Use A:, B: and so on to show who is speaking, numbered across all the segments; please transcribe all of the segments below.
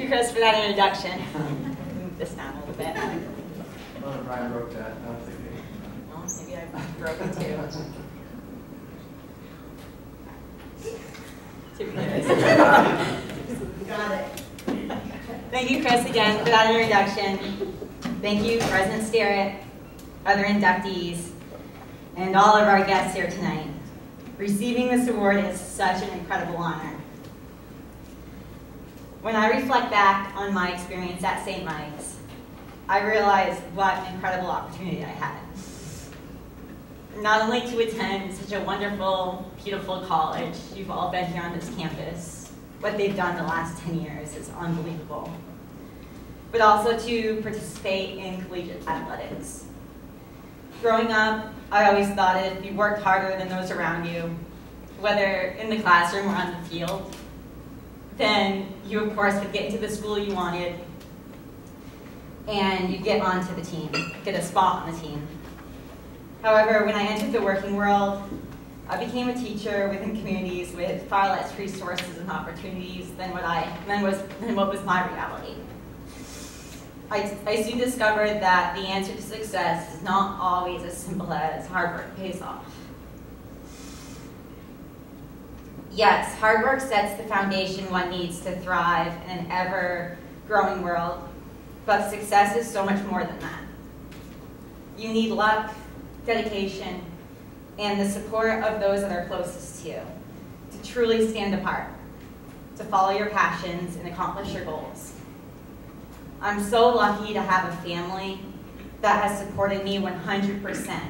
A: Chris, for that introduction. Move this down a little bit.
B: Well, Brian broke that. I was thinking.
A: Well, maybe I broke it too.
C: Got it.
A: Thank you, Chris, again, for that introduction. Thank you, President Sterrett, other inductees, and all of our guests here tonight. Receiving this award is such an incredible honor. When I reflect back on my experience at St. Mike's, I realize what an incredible opportunity I had. Not only to attend such a wonderful, beautiful college, you've all been here on this campus. What they've done the last 10 years is unbelievable. But also to participate in collegiate athletics. Growing up, I always thought if you worked harder than those around you, whether in the classroom or on the field, then you, of course, would get into the school you wanted, and you get onto the team, get a spot on the team. However, when I entered the working world, I became a teacher within communities with far less resources and opportunities than what was my reality. I soon discovered that the answer to success is not always as simple as hard work pays off. Yes, hard work sets the foundation one needs to thrive in an ever-growing world, but success is so much more than that. You need luck, dedication, and the support of those that are closest to you to truly stand apart, to follow your passions and accomplish your goals. I'm so lucky to have a family that has supported me 100%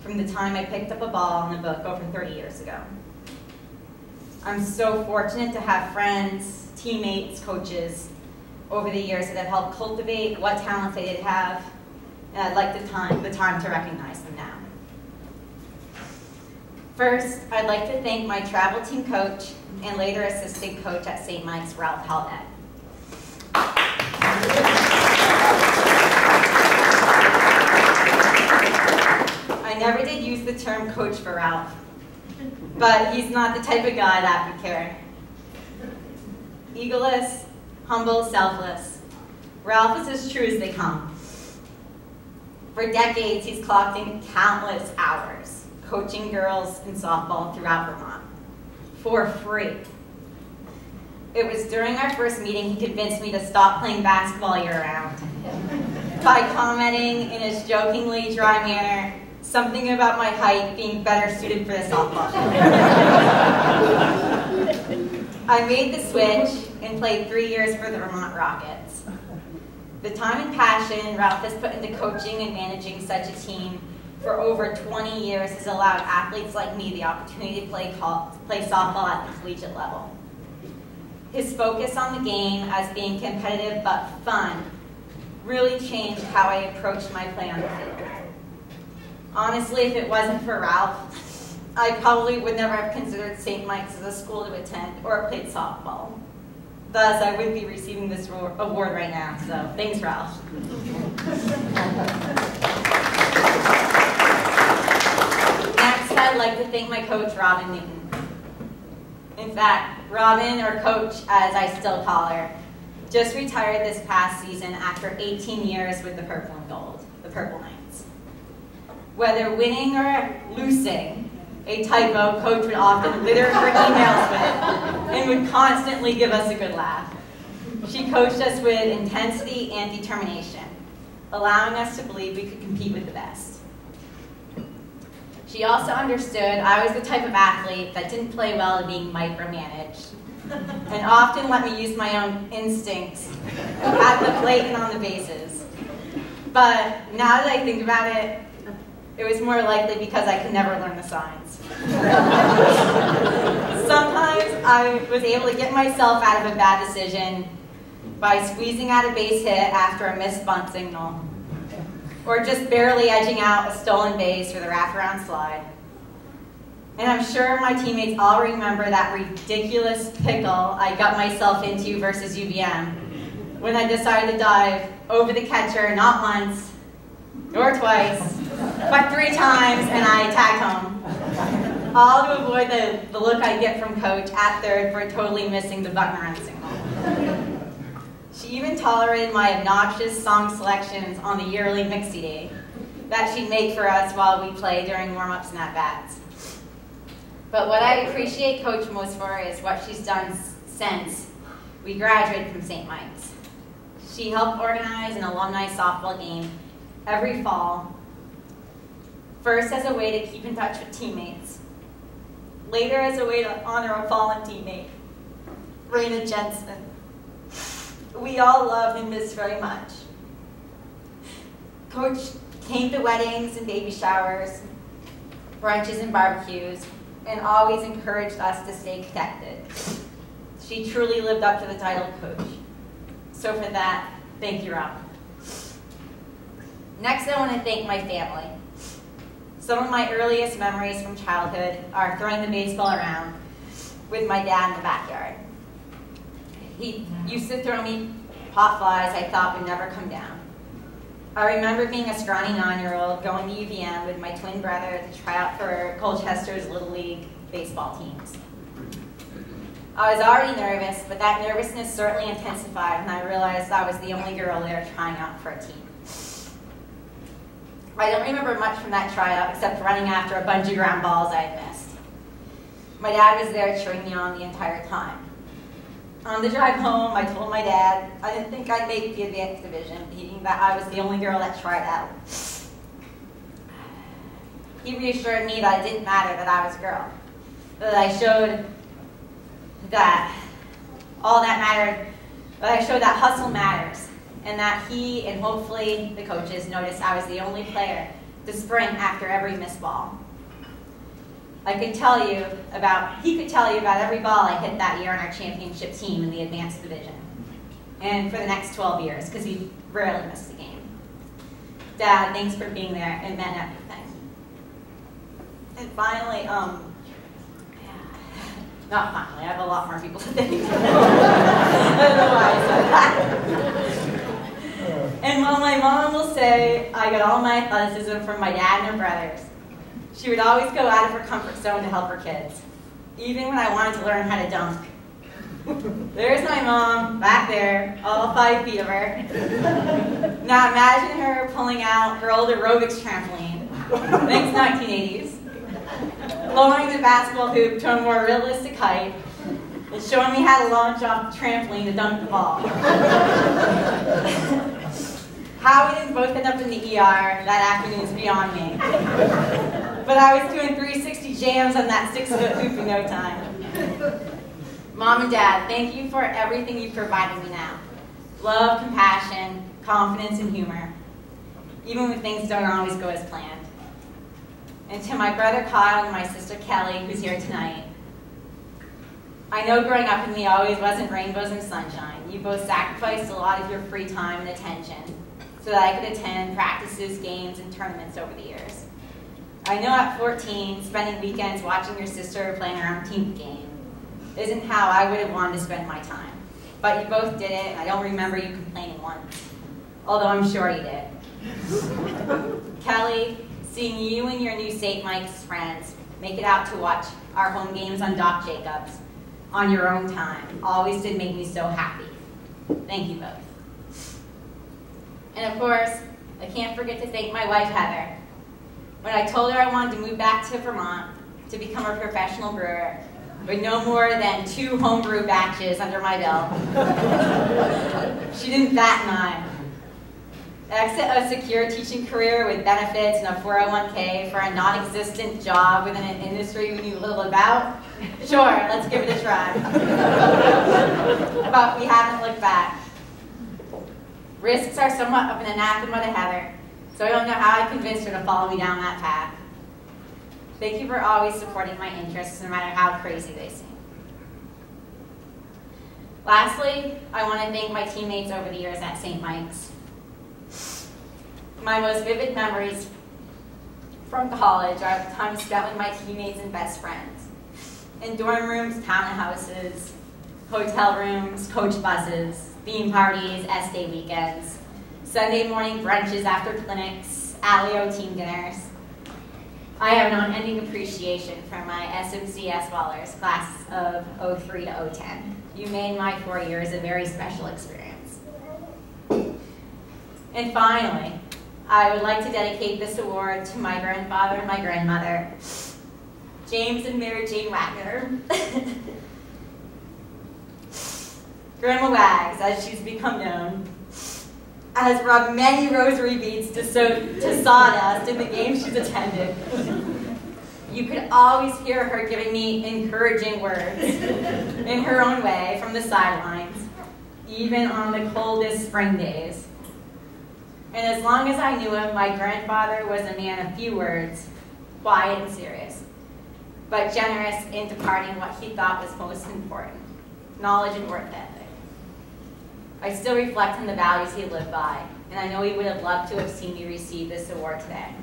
A: from the time I picked up a ball in the book over 30 years ago. I'm so fortunate to have friends, teammates, coaches over the years that have helped cultivate what talents I did have, and I'd like the time to recognize them now. First, I'd like to thank my travel team coach and later assistant coach at St. Mike's, Ralph Haldet. I never did use the term coach for Ralph, but he's not the type of guy that would care. Egoless, humble, selfless. Ralph is as true as they come. For decades, he's clocked in countless hours coaching girls in softball throughout Vermont for free. It was during our first meeting he convinced me to stop playing basketball year-round by commenting in his jokingly dry manner something about my height being better suited for the softball. I made the switch and played 3 years for the Vermont Rockets. The time and passion Ralph has put into coaching and managing such a team for over 20 years has allowed athletes like me the opportunity to play softball at the collegiate level. His focus on the game as being competitive but fun really changed how I approached my play on the field. Honestly, if it wasn't for Ralph, I probably would never have considered St. Mike's as a school to attend or played softball. Thus, I wouldn't be receiving this award right now, so thanks, Ralph. Next, I'd like to thank my coach, Robin Newton. In fact, Robin, or Coach as I still call her, just retired this past season after 18 years with the Purple and Gold, the Purple Knights. Whether winning or losing a typo, Coach would often litter her emails with and would constantly give us a good laugh. She coached us with intensity and determination, allowing us to believe we could compete with the best. She also understood I was the type of athlete that didn't play well at being micromanaged, and often let me use my own instincts at the plate and on the bases. But now that I think about it, it was more likely because I could never learn the signs. Sometimes I was able to get myself out of a bad decision by squeezing out a base hit after a missed bunt signal, or just barely edging out a stolen base for the wraparound slide. And I'm sure my teammates all remember that ridiculous pickle I got myself into versus UVM when I decided to dive over the catcher not once, nor twice, but 3 times, and I tagged home. All to avoid the look I get from Coach at third for totally missing the bunt and run signal. She even tolerated my obnoxious song selections on the yearly mix CD that she'd make for us while we play during warm-ups and at-bats. But what I appreciate Coach most for is what she's done since we graduated from St. Mike's. She helped organize an alumni softball game every fall, first as a way to keep in touch with teammates, later as a way to honor a fallen teammate, Raina Jensen. We all love and miss very much. Coach came to weddings and baby showers, brunches and barbecues, and always encouraged us to stay connected. She truly lived up to the title of coach. So for that, thank you, Rob. Next, I want to thank my family. Some of my earliest memories from childhood are throwing the baseball around with my dad in the backyard. He used to throw me pot flies I thought would never come down. I remember being a scrawny 9-year-old going to UVM with my twin brother to try out for Colchester's Little League baseball teams. I was already nervous, but that nervousness certainly intensified when I realized I was the only girl there trying out for a team. I don't remember much from that tryout except running after a bunch of ground balls I had missed. My dad was there cheering me on the entire time. On the drive home, I told my dad I didn't think I'd make the advanced division, being that I was the only girl that tried out. He reassured me that it didn't matter that I was a girl, that I showed that all that mattered, that I showed that hustle matters, and that he and hopefully the coaches noticed I was the only player to sprint after every missed ball. He could tell you about every ball I hit that year on our championship team in the advanced division, and for the next 12 years, because he rarely missed a game. Dad, thanks for being there. It meant everything. And finally, not finally, I have a lot more people to thank. I don't know why I said that. And while my mom will say I got all my athleticism from my dad and her brothers, she would always go out of her comfort zone to help her kids, even when I wanted to learn how to dunk. There's my mom, back there, all 5 feet of her. Now imagine her pulling out her old aerobics trampoline, thanks 1980s, lowering the basketball hoop to a more realistic height, and showing me how to launch off the trampoline to dunk the ball. How we didn't both end up in the ER that afternoon is beyond me. But I was doing 360 jams on that 6-foot hoop in no time. Mom and Dad, thank you for everything you've provided me now. Love, compassion, confidence, and humor, even when things don't always go as planned. And to my brother Kyle and my sister Kelly, who's here tonight, I know growing up with me always wasn't rainbows and sunshine. You both sacrificed a lot of your free time and attention so that I could attend practices, games, and tournaments over the years. I know at 14, spending weekends watching your sister playing her own team game isn't how I would have wanted to spend my time. But you both did it, and I don't remember you complaining once, although I'm sure you did. Kelly, seeing you and your new St. Mike's friends make it out to watch our home games on Doc Jacobs on your own time always did make me so happy. Thank you both. And of course, I can't forget to thank my wife, Heather. When I told her I wanted to move back to Vermont to become a professional brewer, with no more than 2 homebrew batches under my belt, she didn't bat an eye. Exit a secure teaching career with benefits and a 401k for a non-existent job within an industry we knew little about? Sure, let's give it a try. But we haven't looked back. Risks are somewhat of an anathema to Heather, so I don't know how I convinced her to follow me down that path. Thank you for always supporting my interests, no matter how crazy they seem. Lastly, I want to thank my teammates over the years at St. Mike's. My most vivid memories from college are the time spent with my teammates and best friends. In dorm rooms, townhouses, hotel rooms, coach buses, theme parties, S-Day weekends, Sunday morning brunches after clinics, Alley-O team dinners. I have an unending appreciation for my SMC S-Ballers, class of 03 to 010. You made my 4 years a very special experience. And finally, I would like to dedicate this award to my grandfather and my grandmother, James and Mary Jane Wagner. Grandma Wags, as she's become known, has rubbed many rosary beads to sawdust in the games she's attended. You could always hear her giving me encouraging words in her own way from the sidelines, even on the coldest spring days. And as long as I knew him, my grandfather was a man of few words, quiet and serious, but generous in departing what he thought was most important, knowledge and work ethic. I still reflect on the values he lived by, and I know he would have loved to have seen me receive this award today.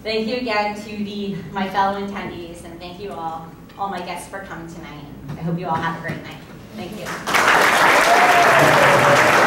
A: Thank you again to my fellow attendees, and thank you all my guests for coming tonight. I hope you all have a great night. Thank you.